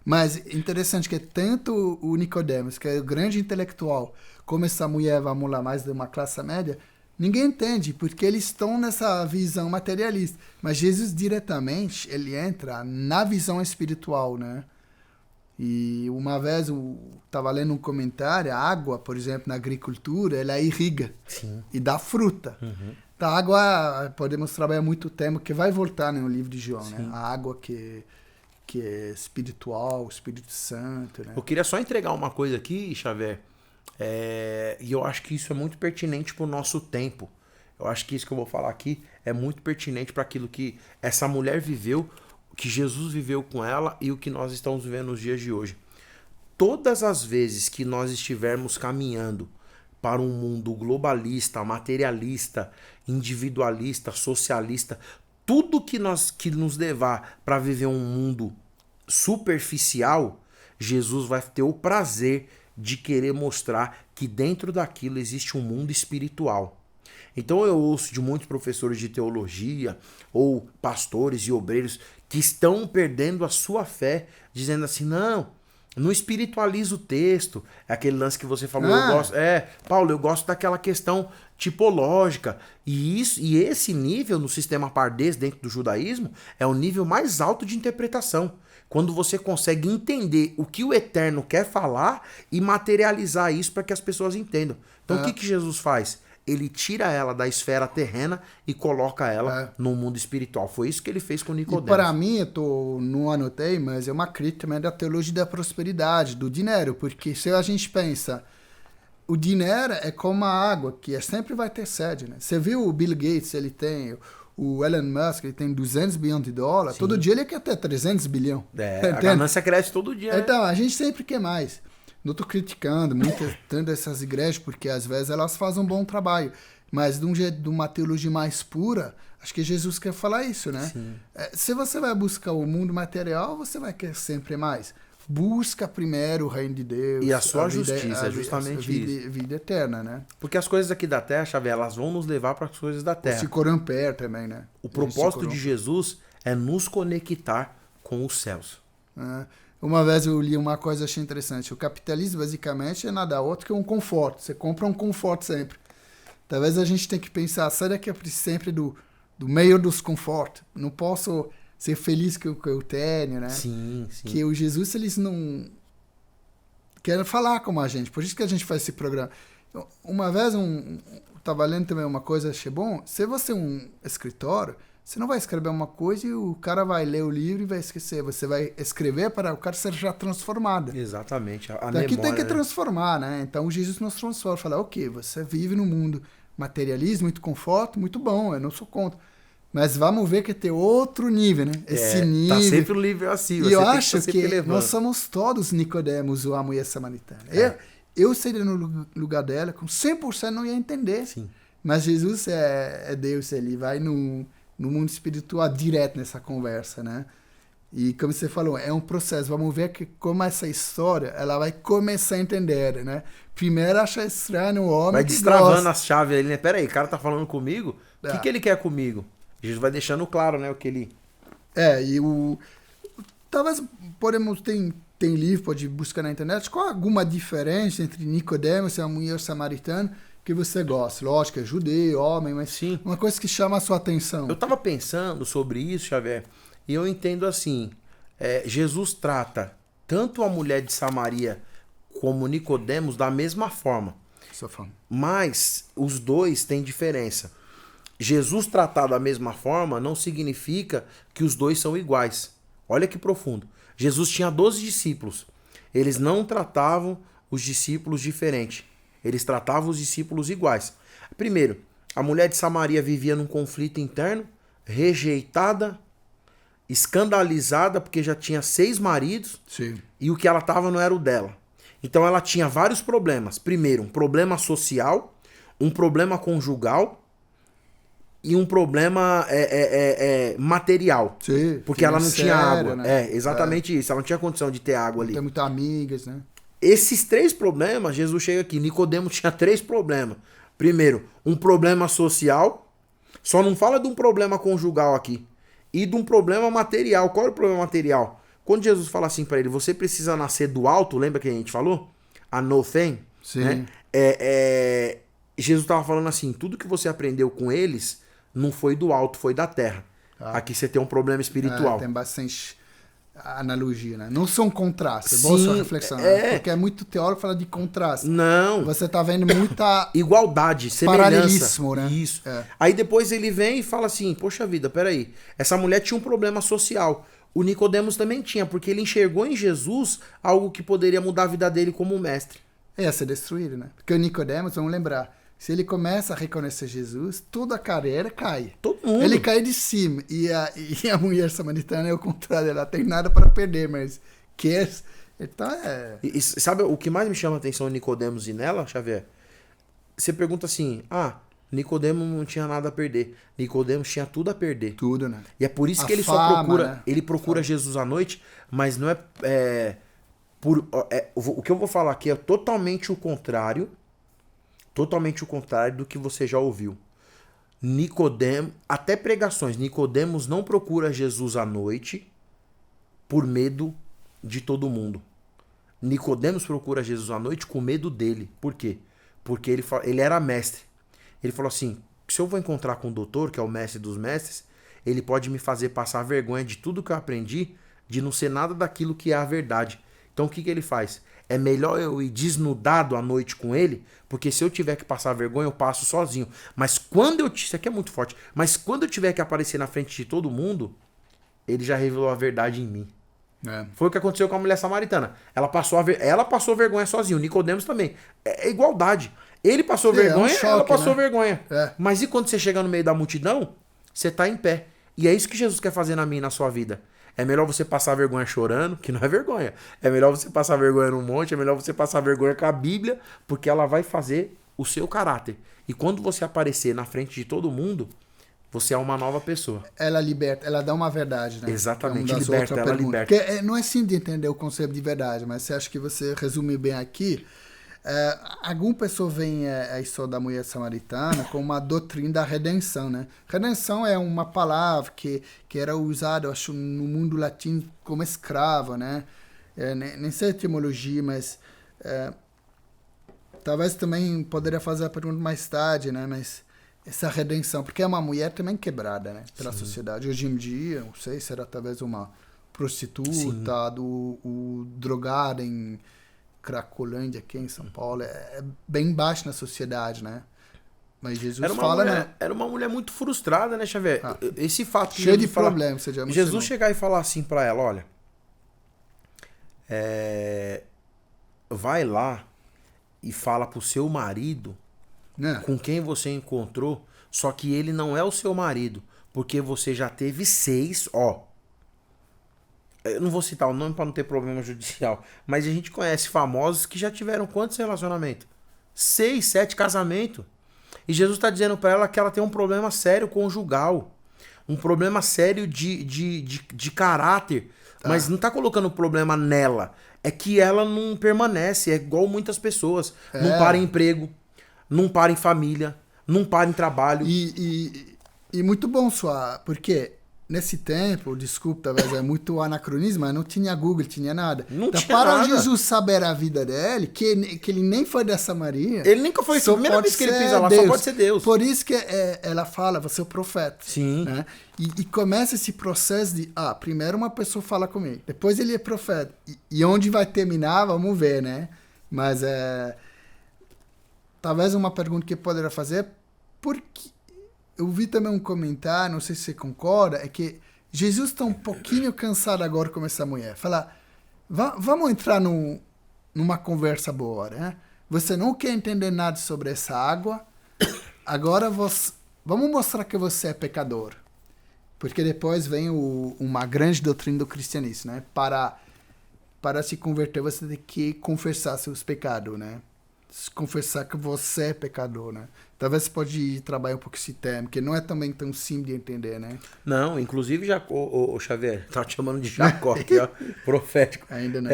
Mas interessante que tanto o Nicodemos, que é o grande intelectual, como essa mulher, vamos lá, mais de uma classe média, ninguém entende, porque eles estão nessa visão materialista. Mas Jesus diretamente, ele entra na visão espiritual, né? E uma vez eu estava lendo um comentário, a água, por exemplo, na agricultura, ela irriga. Sim. E dá fruta. Então, a água, podemos trabalhar muito tempo, que vai voltar no livro de João, né? A água que é espiritual, o Espírito Santo, né? Eu queria só entregar uma coisa aqui, Xavier, e eu acho que isso é muito pertinente para o nosso tempo. Eu acho que isso que eu vou falar aqui é muito pertinente para aquilo que essa mulher viveu, que Jesus viveu com ela e o que nós estamos vivendo nos dias de hoje. Todas as vezes que nós estivermos caminhando para um mundo globalista, materialista, individualista, socialista, tudo que nos levar para viver um mundo superficial, Jesus vai ter o prazer de querer mostrar que dentro daquilo existe um mundo espiritual. Então eu ouço de muitos professores de teologia ou pastores e obreiros que estão perdendo a sua fé, dizendo assim, não espiritualiza o texto. É aquele lance que você falou, Paulo, eu gosto daquela questão tipológica. E esse nível no sistema pardês dentro do judaísmo é o nível mais alto de interpretação. Quando você consegue entender o que o Eterno quer falar e materializar isso para que as pessoas entendam. Então o que Jesus faz? Ele tira ela da esfera terrena e coloca ela no mundo espiritual. Foi isso que ele fez com Nicodemos. E para mim, não anotei, mas é uma crítica também da teologia da prosperidade, do dinheiro. Porque se a gente pensa, o dinheiro é como a água, que sempre vai ter sede, né? Você viu o Bill Gates, ele tem... O Elon Musk, ele tem 200 bilhões de dólares. Sim. Todo dia ele quer ter 300 bilhões. A ganância cresce todo dia, Então, a gente sempre quer mais. Não estou criticando tanto essas igrejas, porque às vezes elas fazem um bom trabalho. Mas de um jeito, de uma teologia mais pura, acho que Jesus quer falar isso, né? Se você vai buscar o mundo material, você vai querer sempre mais. busca primeiro o reino de Deus. E a sua justiça, é justamente isso. Vida eterna, né? Porque as coisas aqui da terra, Xavier, elas vão nos levar para as coisas da terra. Se corromper também, né? O propósito de Jesus é nos conectar com os céus. Uma vez eu li uma coisa, achei interessante. O capitalismo, basicamente, é nada outro que um conforto. Você compra um conforto sempre. Talvez a gente tenha que pensar, sai daqui sempre do meio dos confortos. Não posso ser feliz com o que eu tenho, né? Sim, sim. Que o Jesus, eles não querem falar com a gente. Por isso que a gente faz esse programa. Uma vez, estava lendo também uma coisa, achei bom. Se você é um escritor, você não vai escrever uma coisa e o cara vai ler o livro e vai esquecer. Você vai escrever para o cara ser já transformado. Exatamente. A Daqui memória, tem que né? transformar, né? Então, Jesus nos transforma. Fala, ok, você vive no mundo materialismo, muito conforto, muito bom, eu não sou contra. Mas vamos ver que tem outro nível, né? Esse nível. Tá sempre o nível acima. E eu acho que nós somos todos Nicodemos ou a mulher samaritana. Eu seria no lugar dela, com 100% não ia entender. Sim. Mas Jesus é Deus, ele vai no mundo espiritual direto nessa conversa, né? E como você falou, é um processo. Vamos ver como essa história ela vai começar a entender, né? Primeiro acha estranho o homem. Vai destravando as chaves ali, né? Pera aí, o cara tá falando comigo? O que ele quer comigo? Jesus vai deixando claro, né? O que ele. Talvez podemos. Tem livro, pode buscar na internet. Qual alguma diferença entre Nicodemos e a mulher samaritana que você gosta? Lógico, é judeu, homem, mas sim, uma coisa que chama a sua atenção. Eu tava pensando sobre isso, Xavier, e eu entendo assim: Jesus trata tanto a mulher de Samaria como Nicodemos da mesma forma. Mas os dois têm diferença. Jesus tratar da mesma forma não significa que os dois são iguais. Olha que profundo. Jesus tinha 12 discípulos. Eles não tratavam os discípulos diferente. Eles tratavam os discípulos iguais. Primeiro, a mulher de Samaria vivia num conflito interno, rejeitada, escandalizada, porque já tinha 6 maridos. Sim. E o que ela estava não era o dela. Então ela tinha vários problemas. Primeiro, um problema social, um problema conjugal e um problema material. Sim, porque ela não tinha água. Né? Exatamente isso. Ela não tinha condição de ter água ali. Tem muitas amigas, né? Esses 3 problemas, Jesus chega aqui. Nicodemos tinha 3 problemas. Primeiro, um problema social. Só não fala de um problema conjugal aqui. E de um problema material. Qual é o problema material? Quando Jesus fala assim para ele, você precisa nascer do alto, lembra que a gente falou? Anofem? Sim. Né? Jesus estava falando assim, tudo que você aprendeu com eles não foi do alto, foi da terra. Aqui você tem um problema espiritual. Tem bastante analogia, né? Não são contrastes. Boa sua reflexão. Né? Porque é muito teórico falar de contraste. Não. Você tá vendo muita igualdade, semelhança. Paralelismo, né? Isso. Aí depois ele vem e fala assim, poxa vida, peraí. Essa mulher tinha um problema social. O Nicodemos também tinha, porque ele enxergou em Jesus algo que poderia mudar a vida dele como mestre. Ia ser destruído, né? Porque o Nicodemos, vamos lembrar, se ele começa a reconhecer Jesus, toda a carreira cai. Todo mundo. Ele cai de cima. E a mulher samaritana é o contrário, ela tem nada para perder, mas quer. Então E sabe o que mais me chama a atenção em Nicodemos e nela, Xavier? Você pergunta assim, Nicodemos não tinha nada a perder. Nicodemos tinha tudo a perder. Tudo, né? E é por isso que ele fama, só procura. Né? Ele procura Jesus à noite, mas não o que eu vou falar aqui é totalmente o contrário. Totalmente o contrário do que você já ouviu. Nicodemos, até pregações, Nicodemos não procura Jesus à noite por medo de todo mundo. Nicodemos procura Jesus à noite com medo dele. Por quê? Porque ele era mestre. Ele falou assim, se eu vou encontrar com o doutor, que é o mestre dos mestres, ele pode me fazer passar vergonha de tudo que eu aprendi, de não ser nada daquilo que é a verdade. Então o que ele faz? É melhor eu ir desnudado à noite com ele, porque se eu tiver que passar vergonha, eu passo sozinho. Mas quando isso aqui é muito forte, mas quando eu tiver que aparecer na frente de todo mundo, ele já revelou a verdade em mim. Foi o que aconteceu com a mulher samaritana. Ela passou vergonha sozinha, o Nicodemos também. É igualdade. Ele passou vergonha, choque, ela passou vergonha. Mas e quando você chega no meio da multidão, você tá em pé. E é isso que Jesus quer fazer na minha e na sua vida. É melhor você passar vergonha chorando, que não é vergonha. É melhor você passar vergonha num monte, é melhor você passar vergonha com a Bíblia, porque ela vai fazer o seu caráter. E quando você aparecer na frente de todo mundo, você é uma nova pessoa. Ela liberta, ela dá uma verdade, né? Exatamente, É uma das liberta, outras ela perguntas. liberta. Porque não é simples de entender o conceito de verdade, mas você acha que você resume bem aqui. Alguma pessoa vê a história da mulher samaritana como uma doutrina da redenção, né? Redenção é uma palavra que era usada, eu acho, no mundo latino como escravo, né? Nem sei a etimologia, mas talvez também poderia fazer a pergunta mais tarde, né? Mas essa redenção, porque é uma mulher também quebrada, né? Pela sociedade. Hoje em dia, não sei, será talvez uma prostituta, o drogado em Cracolândia, aqui em São Paulo, é bem baixo na sociedade, né? Mas Jesus fala, mulher, né? Era uma mulher muito frustrada, né, Xavier? Esse fato que Cheio de Jesus fala- problemas, você já Jesus chegar e falar assim pra ela, olha, vai lá e fala pro seu marido né? com quem você encontrou, só que ele não é o seu marido, porque você já teve 6, ó. Eu não vou citar o nome para não ter problema judicial, mas a gente conhece famosos que já tiveram quantos relacionamentos? 6, 7 casamentos. E Jesus está dizendo para ela que ela tem um problema sério conjugal, um problema sério de caráter, mas não tá colocando o problema nela. É que ela não permanece, é igual muitas pessoas. Não para em emprego, não para em família, não para em trabalho. E muito bom, porque nesse tempo, desculpa, talvez é muito anacronismo, mas não tinha Google, tinha nada. Não então, tinha para nada. Jesus saber a vida dele, que ele nem foi dessa Maria. Ele nunca foi, a primeira vez que ele pisa lá, só pode ser Deus. Por isso que ela fala, você é o profeta. Sim. Né? E começa esse processo de, primeiro uma pessoa fala comigo, depois ele é profeta. E onde vai terminar, vamos ver, né? Mas talvez uma pergunta que eu poderia fazer, porque eu vi também um comentário, não sei se você concorda, é que Jesus está um pouquinho cansado agora com essa mulher. Fala, vamos entrar numa conversa boa, né? Você não quer entender nada sobre essa água, agora vamos mostrar que você é pecador. Porque depois vem uma grande doutrina do cristianismo, né? Para se converter, você tem que confessar seus pecados, né? Confessar que você é pecador, né? Talvez você pode trabalhar um pouco esse tema, que não é também tão simples de entender, né? Não, inclusive, o Xavier, tá te chamando de Jacó aqui, ó, profético. Ainda não.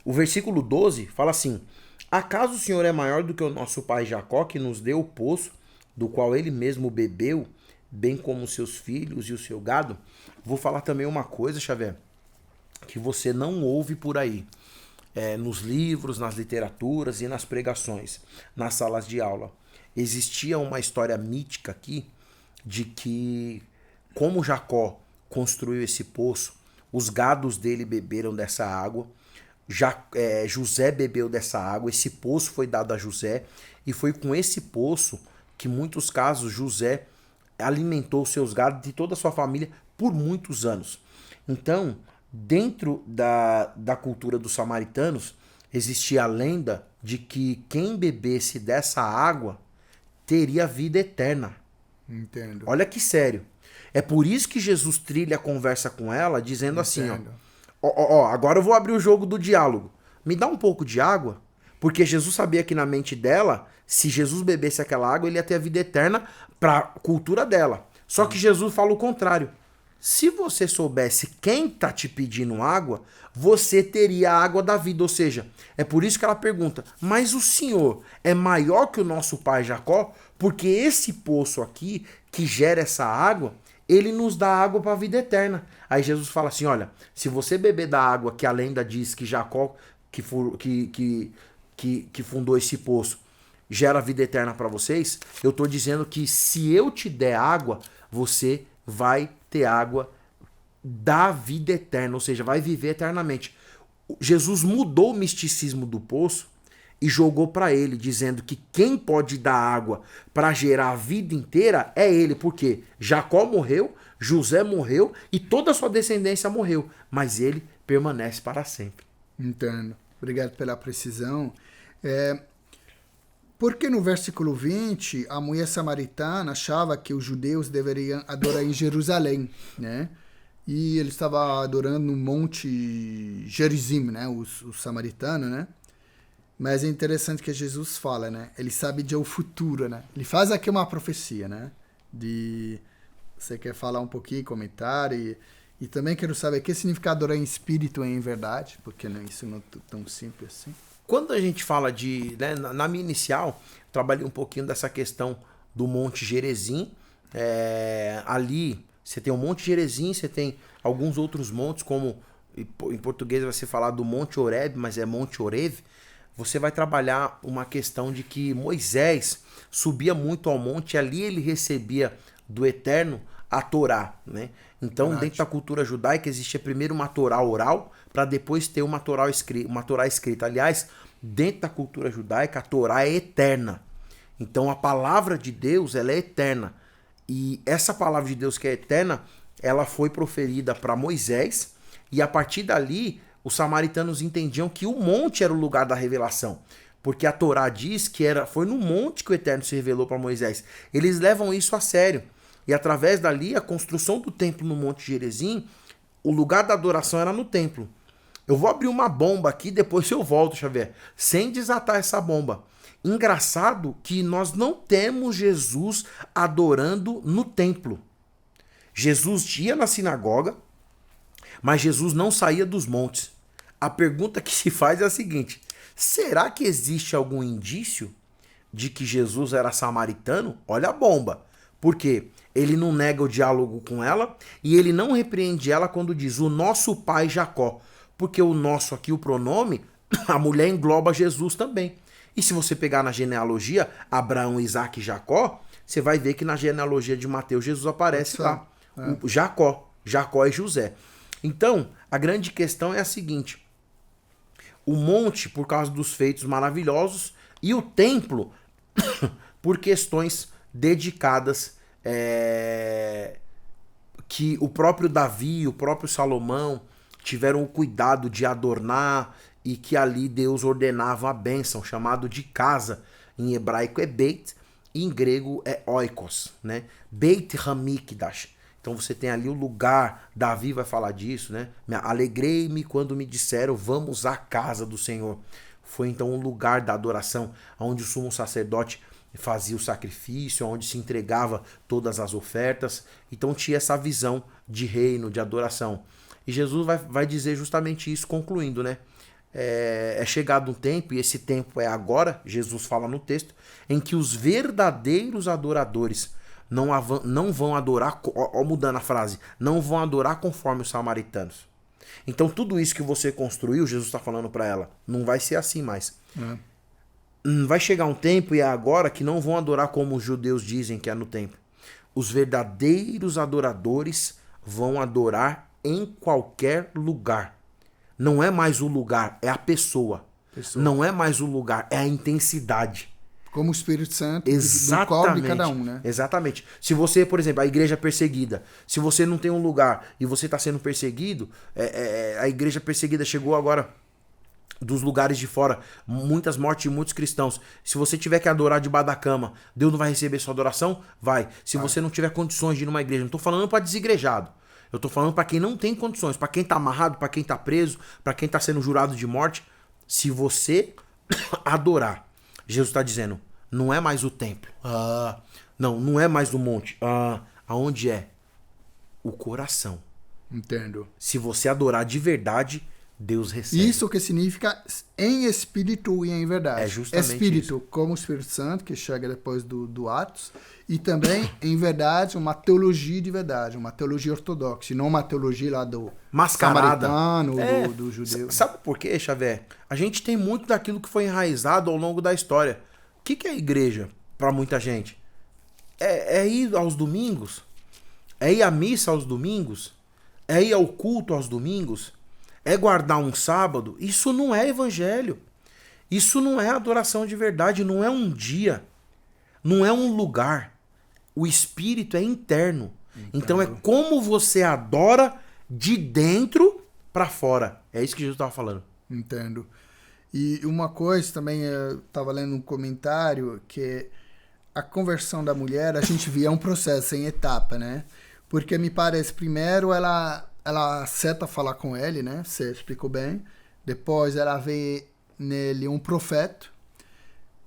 O versículo 12 fala assim: acaso o Senhor é maior do que o nosso pai Jacó, que nos deu o poço, do qual ele mesmo bebeu, bem como os seus filhos e o seu gado? Vou falar também uma coisa, Xavier, que você não ouve por aí. Nos livros, nas literaturas e nas pregações, nas salas de aula. Existia uma história mítica aqui de que, como Jacó construiu esse poço, os gados dele beberam dessa água, José bebeu dessa água, esse poço foi dado a José, e foi com esse poço que, em muitos casos, José alimentou seus gados e toda a sua família por muitos anos. Então, dentro da cultura dos samaritanos, existia a lenda de que quem bebesse dessa água teria vida eterna. Entendo. Olha que sério. É por isso que Jesus trilha a conversa com ela, dizendo assim, agora eu vou abrir o jogo do diálogo. Me dá um pouco de água, porque Jesus sabia que na mente dela, se Jesus bebesse aquela água, ele ia ter a vida eterna para a cultura dela. Só que Jesus fala o contrário. Se você soubesse quem está te pedindo água, você teria a água da vida. Ou seja, é por isso que ela pergunta, mas o Senhor é maior que o nosso pai Jacó? Porque esse poço aqui, que gera essa água, ele nos dá água para a vida eterna. Aí Jesus fala assim, olha, se você beber da água que a lenda diz que Jacó, que fundou esse poço, gera vida eterna para vocês, eu estou dizendo que se eu te der água, você vai ter água da vida eterna, ou seja, vai viver eternamente. Jesus mudou o misticismo do poço e jogou para ele, dizendo que quem pode dar água para gerar a vida inteira é ele, porque Jacó morreu, José morreu e toda a sua descendência morreu, mas ele permanece para sempre. Entendo. Obrigado pela precisão. Porque no versículo 20, a mulher samaritana achava que os judeus deveriam adorar em Jerusalém, né? E ele estava adorando no Monte Gerizim, né? Os samaritanos, né? Mas é interessante que Jesus fala, né? Ele sabe de o futuro, né? Ele faz aqui uma profecia, né? Você quer falar um pouquinho, comentar? E também quero saber o que significa adorar em espírito e em verdade, porque isso não é tão simples assim. Quando a gente fala de... Né, na minha inicial, trabalhei um pouquinho dessa questão do Monte Gerizim. Ali você tem o Monte Gerizim, você tem alguns outros montes, como em português vai ser falado do Monte Horebe, mas é Monte Horeve. Você vai trabalhar uma questão de que Moisés subia muito ao monte e ali ele recebia do Eterno a Torá, né? Então, dentro da cultura judaica, existia primeiro uma Torá oral, para depois ter uma Torá escrita. Aliás, dentro da cultura judaica, a Torá é eterna. Então, a palavra de Deus, ela é eterna. E essa palavra de Deus que é eterna, ela foi proferida para Moisés, e a partir dali, os samaritanos entendiam que o monte era o lugar da revelação. Porque a Torá diz que foi no monte que o Eterno se revelou para Moisés. Eles levam isso a sério. E através dali, a construção do templo no Monte Gerizim, o lugar da adoração era no templo. Eu vou abrir uma bomba aqui, depois eu volto, Xavier, sem desatar essa bomba. Engraçado que nós não temos Jesus adorando no templo. Jesus ia na sinagoga, mas Jesus não saía dos montes. A pergunta que se faz é a seguinte: será que existe algum indício de que Jesus era samaritano? Olha a bomba. Por quê? Ele não nega o diálogo com ela e ele não repreende ela quando diz o nosso pai Jacó. Porque o nosso aqui, o pronome, a mulher engloba Jesus também. E se você pegar na genealogia Abraão, Isaac e Jacó, você vai ver que na genealogia de Mateus Jesus aparece lá. O Jacó e José. Então, a grande questão é a seguinte: o monte, por causa dos feitos maravilhosos, e o templo, por questões dedicadas, que o próprio Davi, o próprio Salomão tiveram o cuidado de adornar, e que ali Deus ordenava a bênção, chamado de casa. Em hebraico é Beit, e em grego é Oikos, né? Beit Hamikdash. Então você tem ali o lugar, Davi vai falar disso, né? Alegrei-me quando me disseram, vamos à casa do Senhor. Foi então um lugar da adoração, onde o sumo sacerdote fazia o sacrifício, onde se entregava todas as ofertas. Então tinha essa visão de reino, de adoração. E Jesus vai dizer justamente isso, concluindo, né? É chegado um tempo, e esse tempo é agora, Jesus fala no texto, em que os verdadeiros adoradores não vão adorar, mudando a frase, não vão adorar conforme os samaritanos. Então tudo isso que você construiu, Jesus está falando para ela, não vai ser assim mais. Vai chegar um tempo, e é agora, que não vão adorar como os judeus dizem que é no templo. Os verdadeiros adoradores vão adorar em qualquer lugar. Não é mais o lugar, é a pessoa. Não é mais o lugar, é a intensidade. Como o Espírito Santo do corpo de cada um, né? Exatamente. Se você, por exemplo, a igreja perseguida, se você não tem um lugar e você está sendo perseguido, a igreja perseguida chegou agora dos lugares de fora, muitas mortes de muitos cristãos. Se você tiver que adorar debaixo da cama, Deus não vai receber sua adoração? Vai. Se você não tiver condições de ir numa igreja, não estou falando para desigrejado. Eu estou falando para quem não tem condições, para quem está amarrado, para quem está preso, para quem está sendo jurado de morte. Se você adorar, Jesus está dizendo, não é mais o templo. Não é mais o monte. Aonde é? O coração. Entendo. Se você adorar de verdade, Deus recebe. Isso que significa em espírito e em verdade. É justamente espírito, isso. Como o Espírito Santo, que chega depois do Atos, e também, em verdade, uma teologia de verdade, uma teologia ortodoxa, e não uma teologia lá do mascarada, samaritano, do judeu. Sabe por quê, Xavier? A gente tem muito daquilo que foi enraizado ao longo da história. O que é a igreja para muita gente? É ir aos domingos? É ir à missa aos domingos? É ir ao culto aos domingos? É guardar um sábado? Isso não é evangelho. Isso não é adoração de verdade, não é um dia. Não é um lugar. O espírito é interno. Então é como você adora de dentro para fora. É isso que Jesus estava falando. Entendo. E uma coisa também, eu estava lendo um comentário, que a conversão da mulher, a gente via um processo em etapa, né? Porque me parece, primeiro ela aceita falar com ele, né? Você explicou bem. Depois ela vê nele um profeta.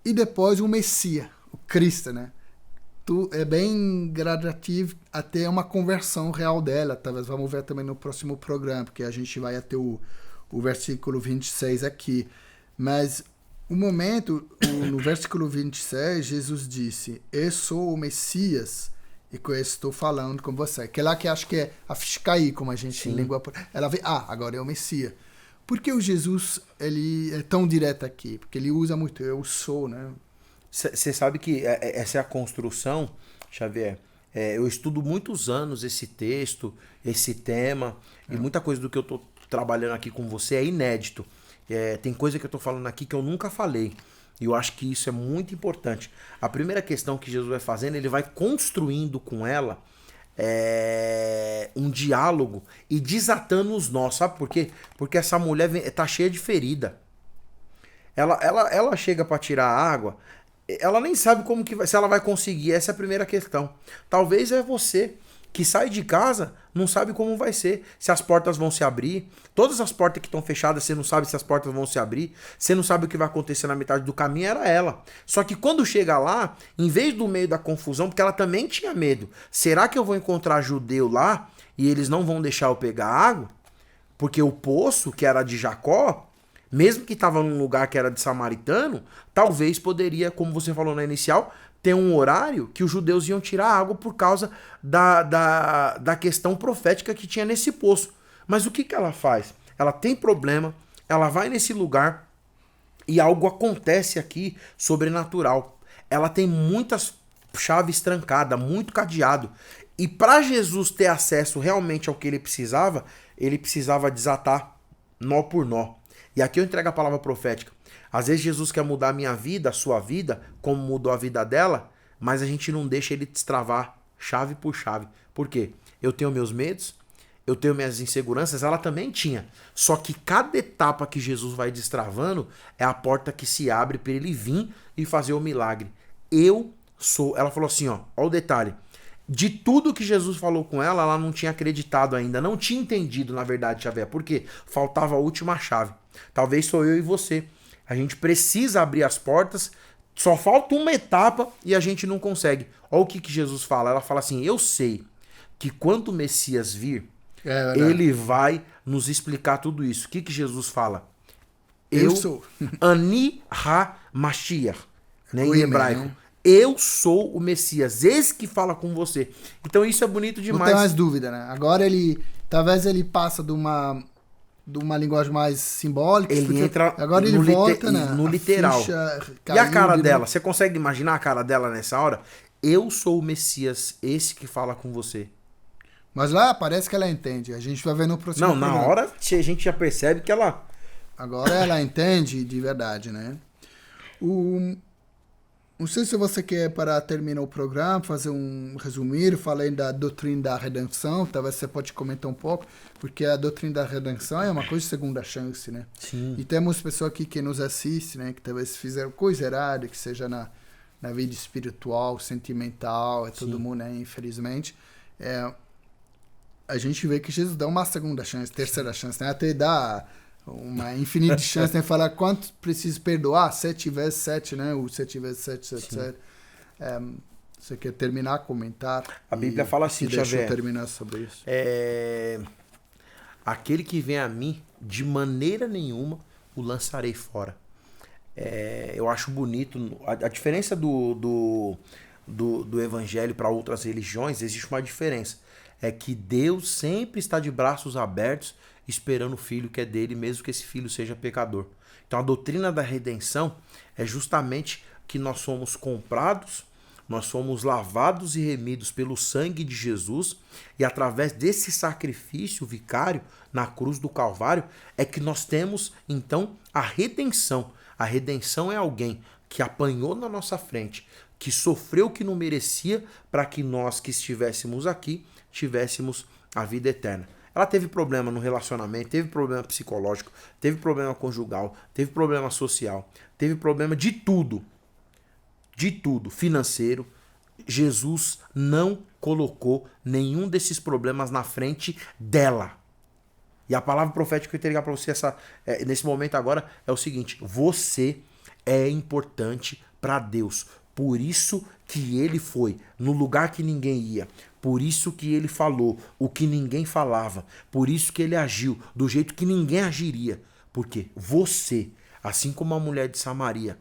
E depois o Messias, o Cristo, né? é bem gradativo até uma conversão real dela. Talvez vamos ver também no próximo programa, porque a gente vai até o versículo 26 aqui. Mas no versículo 26, Jesus disse: eu sou o Messias e que eu estou falando com você. Que é lá que acho que é a fiscaí, como a gente em língua... Ela vê, agora é o Messias. Por que o Jesus ele é tão direto aqui? Porque ele usa muito, eu sou, né? Você sabe que essa é a construção, Xavier. Eu estudo muitos anos esse texto, esse tema, e muita coisa do que eu estou trabalhando aqui com você é inédito. Tem coisa que eu estou falando aqui que eu nunca falei. E eu acho que isso é muito importante. A primeira questão que Jesus vai fazendo, ele vai construindo com ela um diálogo e desatando os nós. Sabe por quê? Porque essa mulher tá cheia de ferida. Ela chega para tirar a água, ela nem sabe como que vai, se ela vai conseguir. Essa é a primeira questão. Talvez é você que sai de casa, não sabe como vai ser, se as portas vão se abrir. Todas as portas que estão fechadas, você não sabe se as portas vão se abrir, você não sabe o que vai acontecer na metade do caminho, era ela. Só que quando chega lá, em vez do meio da confusão, porque ela também tinha medo, será que eu vou encontrar judeu lá e eles não vão deixar eu pegar água? Porque o poço, que era de Jacó, mesmo que estava num lugar que era de samaritano, talvez poderia, como você falou na inicial, ter um horário que os judeus iam tirar água por causa da questão profética que tinha nesse poço. Mas o que ela faz? Ela tem problema, ela vai nesse lugar e algo acontece aqui sobrenatural. Ela tem muitas chaves trancadas, muito cadeado. E para Jesus ter acesso realmente ao que ele precisava desatar nó por nó. E aqui eu entrego a palavra profética. Às vezes Jesus quer mudar a minha vida, a sua vida, como mudou a vida dela, mas a gente não deixa ele destravar chave por chave. Por quê? Eu tenho meus medos, eu tenho minhas inseguranças, ela também tinha. Só que cada etapa que Jesus vai destravando é a porta que se abre para ele vir e fazer o milagre. Eu sou... Ela falou assim, ó o detalhe. De tudo que Jesus falou com ela, ela não tinha acreditado ainda, não tinha entendido, na verdade, Xavier. Por quê? Faltava a última chave. Talvez sou eu e você. A gente precisa abrir as portas, só falta uma etapa e a gente não consegue. Olha o que Jesus fala. Ela fala assim, eu sei que quando o Messias vir, ele vai nos explicar tudo isso. O que Jesus fala? Eu sou. Ani ha-Mashiach, né, em hebraico. Né? Eu sou o Messias, esse que fala com você. Então isso é bonito demais. Não tem mais dúvida, né? Agora talvez ele passa de uma linguagem mais simbólica. Ele entra agora ele volta no literal. E a cara dela? Você consegue imaginar a cara dela nessa hora? Eu sou o Messias, esse que fala com você. Mas lá parece que ela entende. A gente vai ver no próximo programa. Na hora a gente já percebe que ela... Agora ela entende de verdade, né? Não sei se você quer, para terminar o programa, fazer um resumir, falei da doutrina da redenção, talvez você pode comentar um pouco, porque a doutrina da redenção é uma coisa de segunda chance, né? Sim. E temos pessoas aqui que nos assistem, né, que talvez fizeram coisa errada, que seja na vida espiritual, sentimental, todo mundo, né, infelizmente. A gente vê que Jesus dá uma segunda chance, terceira chance, né, até dá... uma infinita chance, né? Falar quanto preciso perdoar? 7 vezes 7, né? O 7 vezes 7, 7, 7. Você quer terminar, comentar? A Bíblia fala assim, deixa eu terminar sobre isso. Aquele que vem a mim, de maneira nenhuma, o lançarei fora. Eu acho bonito. A diferença do evangelho para outras religiões, existe uma diferença. É que Deus sempre está de braços abertos esperando o filho que é dele, mesmo que esse filho seja pecador. Então a doutrina da redenção é justamente que nós somos comprados, nós somos lavados e remidos pelo sangue de Jesus, e através desse sacrifício vicário na cruz do Calvário é que nós temos então a redenção. A redenção é alguém que apanhou na nossa frente, que sofreu o que não merecia, para que nós que estivéssemos aqui tivéssemos a vida eterna. Ela teve problema no relacionamento, teve problema psicológico, teve problema conjugal, teve problema social, teve problema de tudo, financeiro. Jesus não colocou nenhum desses problemas na frente dela. E a palavra profética que eu entregar para você nesse momento agora é o seguinte: você é importante para Deus. Por isso que ele foi no lugar que ninguém ia. Por isso que ele falou o que ninguém falava. Por isso que ele agiu do jeito que ninguém agiria. Porque você, assim como a mulher de Samaria,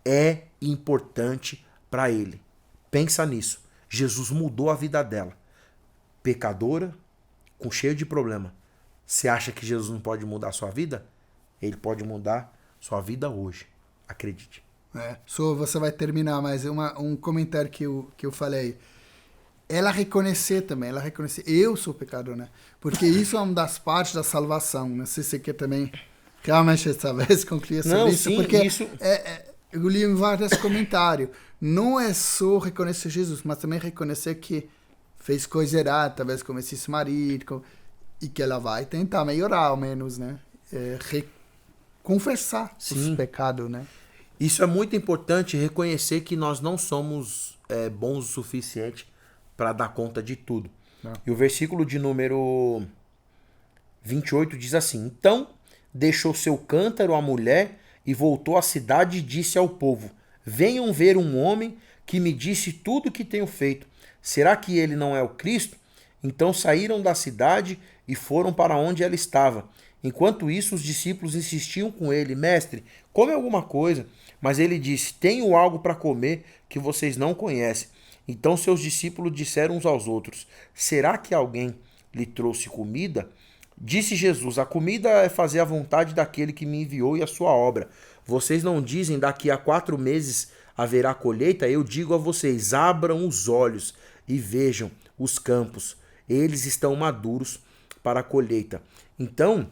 é importante para ele. Pensa nisso. Jesus mudou a vida dela. Pecadora, com cheio de problema. Você acha que Jesus não pode mudar a sua vida? Ele pode mudar sua vida hoje. Acredite. Só você vai terminar, mas um comentário que eu falei. Ela reconhecer também, eu sou pecador, né? Porque isso é uma das partes da salvação. Não sei se você quer também realmente essa vez concluir sobre isso. Sim, porque isso... eu li em vários comentários. Não é só reconhecer Jesus, mas também reconhecer que fez coisa errada, talvez como esse marido, e que ela vai tentar melhorar, ao menos, né? Confessar os pecados, né? Isso é muito importante, reconhecer que nós não somos bons o suficiente para dar conta de tudo. Não. E o versículo de número 28 diz assim: Então deixou seu cântaro a mulher e voltou à cidade e disse ao povo: Venham ver um homem que me disse tudo o que tenho feito. Será que ele não é o Cristo? Então saíram da cidade e foram para onde ela estava. Enquanto isso, os discípulos insistiam com ele: Mestre, come alguma coisa. Mas ele disse: Tenho algo para comer que vocês não conhecem. Então seus discípulos disseram uns aos outros: Será que alguém lhe trouxe comida? Disse Jesus: A comida é fazer a vontade daquele que me enviou e a sua obra. Vocês não dizem: Daqui a 4 meses haverá colheita? Eu digo a vocês: abram os olhos e vejam os campos. Eles estão maduros para a colheita. Então,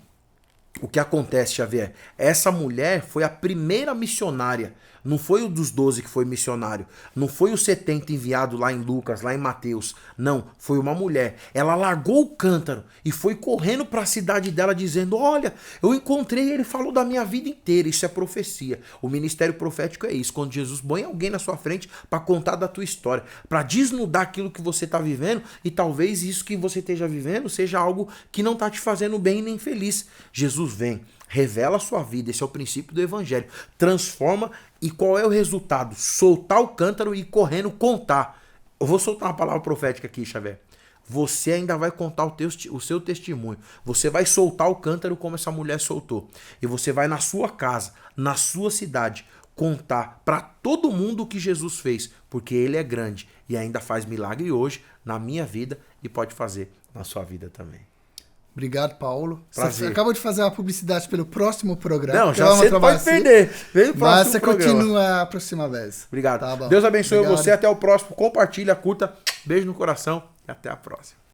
o que acontece, Xavier? Essa mulher foi a primeira missionária. Não foi o dos 12 que foi missionário. Não foi os 70 enviado lá em Lucas, lá em Mateus. Não, foi uma mulher. Ela largou o cântaro e foi correndo para a cidade dela dizendo: Olha, eu encontrei, ele falou da minha vida inteira. Isso é profecia. O ministério profético é isso. Quando Jesus põe alguém na sua frente para contar da tua história, para desnudar aquilo que você está vivendo, e talvez isso que você esteja vivendo seja algo que não está te fazendo bem nem feliz. Jesus vem, revela a sua vida. Esse é o princípio do evangelho. Transforma. E qual é o resultado? Soltar o cântaro e ir correndo contar. Eu vou soltar uma palavra profética aqui, Xavier. Você ainda vai contar o seu testemunho. Você vai soltar o cântaro como essa mulher soltou. E você vai na sua casa, na sua cidade, contar para todo mundo o que Jesus fez. Porque ele é grande e ainda faz milagre hoje na minha vida e pode fazer na sua vida também. Obrigado, Paulo. Prazer. Você acabou de fazer a publicidade pelo próximo programa. Não, já você pode perder. Vem o próximo Mas você programa. Continua a próxima vez. Obrigado. Tá bom. Deus abençoe Obrigado. você. Até o próximo. Compartilha, curta. Beijo no coração e até a próxima.